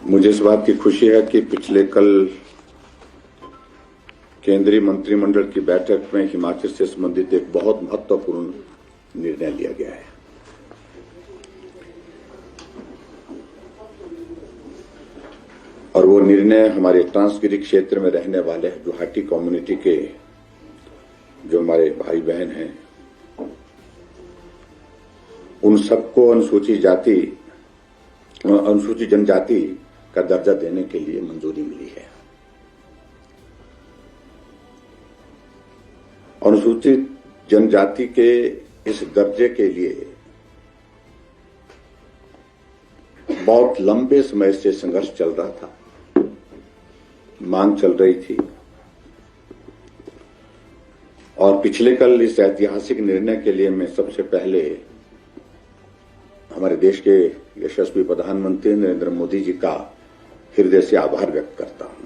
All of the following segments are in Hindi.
मुझे इस बात की खुशी है कि पिछले कल केंद्रीय मंत्रिमंडल की बैठक में हिमाचल से संबंधित एक बहुत महत्वपूर्ण निर्णय लिया गया है। और वो निर्णय हमारे ट्रांसगिरी क्षेत्र में रहने वाले गुवाहाटी कम्युनिटी के जो हमारे भाई बहन हैं, उन सबको अनुसूचित जनजाति का दर्जा देने के लिए मंजूरी मिली है। अनुसूचित जनजाति के इस दर्जे के लिए बहुत लंबे समय से संघर्ष चल रहा था, मांग चल रही थी और पिछले कल इस ऐतिहासिक निर्णय के लिए मैं सबसे पहले हमारे देश के यशस्वी प्रधानमंत्री नरेंद्र मोदी जी का हृदय से आभार व्यक्त करता हूं।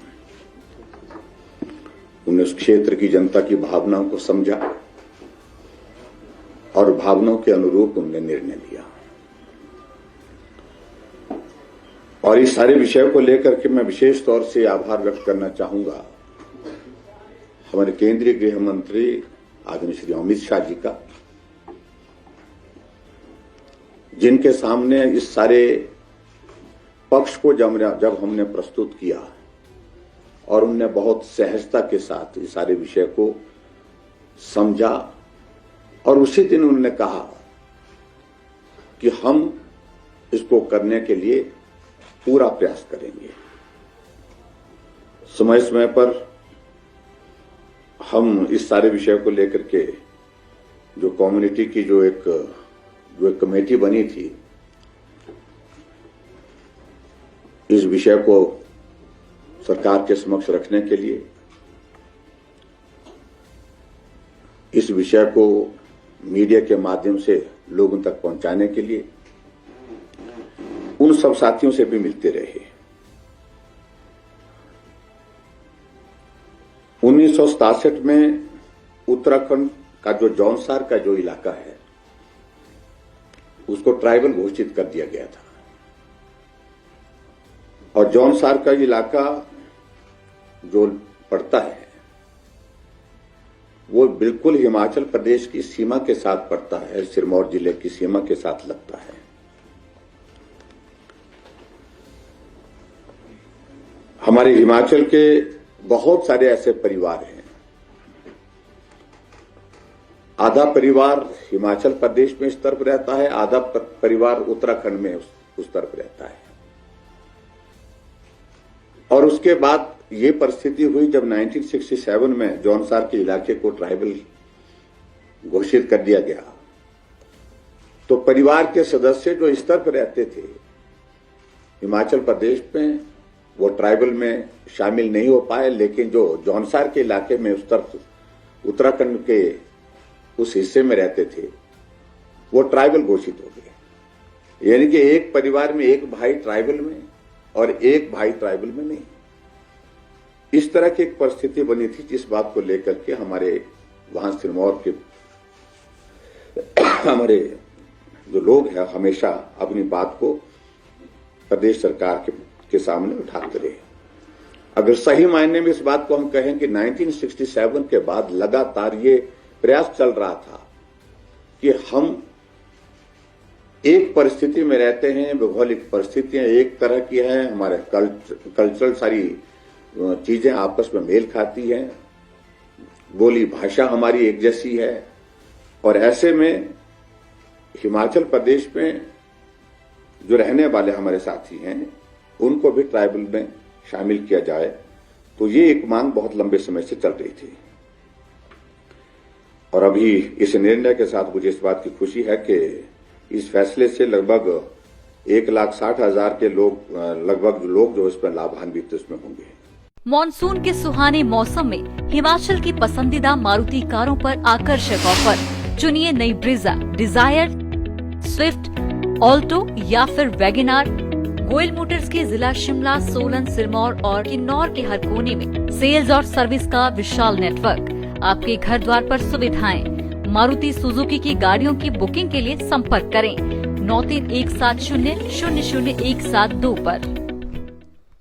उन्होंने उस क्षेत्र की जनता की भावनाओं को समझा और भावनाओं के अनुरूप उन्होंने निर्णय लिया। और इस सारे विषय को लेकर के मैं विशेष तौर से आभार व्यक्त करना चाहूंगा हमारे केंद्रीय गृह मंत्री आदरणीय श्री अमित शाह जी का, जिनके सामने इस सारे पक्ष को जब हमने प्रस्तुत किया और उन्होंने बहुत सहजता के साथ इस सारे विषय को समझा और उसी दिन उन्होंने कहा कि हम इसको करने के लिए पूरा प्रयास करेंगे। समय समय पर हम इस सारे विषय को लेकर के जो कम्युनिटी की जो एक कमेटी बनी थी, इस विषय को सरकार के समक्ष रखने के लिए, इस विषय को मीडिया के माध्यम से लोगों तक पहुंचाने के लिए उन सब साथियों से भी मिलते रहे। 1967 में उत्तराखंड का जो जौनसार का जो इलाका है उसको ट्राइबल घोषित कर दिया गया था और जौनसार का इलाका जो पड़ता है वो बिल्कुल हिमाचल प्रदेश की सीमा के साथ पड़ता है, सिरमौर जिले की सीमा के साथ लगता है। हमारे हिमाचल के बहुत सारे ऐसे परिवार हैं, आधा परिवार हिमाचल प्रदेश में इस तरफ रहता है, आधा परिवार उत्तराखंड में उस तरफ रहता है। और उसके बाद ये परिस्थिति हुई जब 1967 में जौनसार के इलाके को ट्राइबल घोषित कर दिया गया, तो परिवार के सदस्य जो इस तरफ रहते थे हिमाचल प्रदेश में, वो ट्राइबल में शामिल नहीं हो पाए, लेकिन जो जौनसार के इलाके में उस तरफ उत्तराखंड के उस हिस्से में रहते थे वो ट्राइबल घोषित हो गए। यानी कि एक परिवार में एक भाई ट्राइबल में और एक भाई ट्राइबल में नहीं। इस तरह की एक परिस्थिति बनी थी, जिस बात को लेकर के हमारे वहां सिरमौर के हमारे जो लोग हैं हमेशा अपनी बात को प्रदेश सरकार के सामने उठाते रहे। अगर सही मायने में इस बात को हम कहें कि 1967 के बाद लगातार ये प्रयास चल रहा था कि हम एक परिस्थिति में रहते हैं, भौगोलिक परिस्थितियां एक तरह की हैं, हमारे कल्चरल सारी चीजें आपस में मेल खाती हैं, बोली भाषा हमारी एक जैसी है, और ऐसे में हिमाचल प्रदेश में जो रहने वाले हमारे साथी हैं उनको भी ट्राइबल में शामिल किया जाए। तो ये एक मांग बहुत लंबे समय से चल रही थी और अभी इस निर्णय के साथ मुझे इस बात की खुशी है कि इस फैसले से लगभग 1,60,000 के लोग जो इसमें लाभान्वित इसमें होंगे। मॉनसून के सुहाने मौसम में हिमाचल की पसंदीदा मारुति कारों पर आकर्षक ऑफर। चुनिए नई ब्रीजा, डिजायर, स्विफ्ट, ऑल्टो या फिर वैगनआर। गोयल मोटर्स के जिला शिमला, सोलन, सिरमौर और किन्नौर के हर कोने में सेल्स और सर्विस का विशाल नेटवर्क। आपके घर द्वार पर सुविधाएं। मारुति सुजुकी की गाड़ियों की बुकिंग के लिए संपर्क करें 9317000172 पर।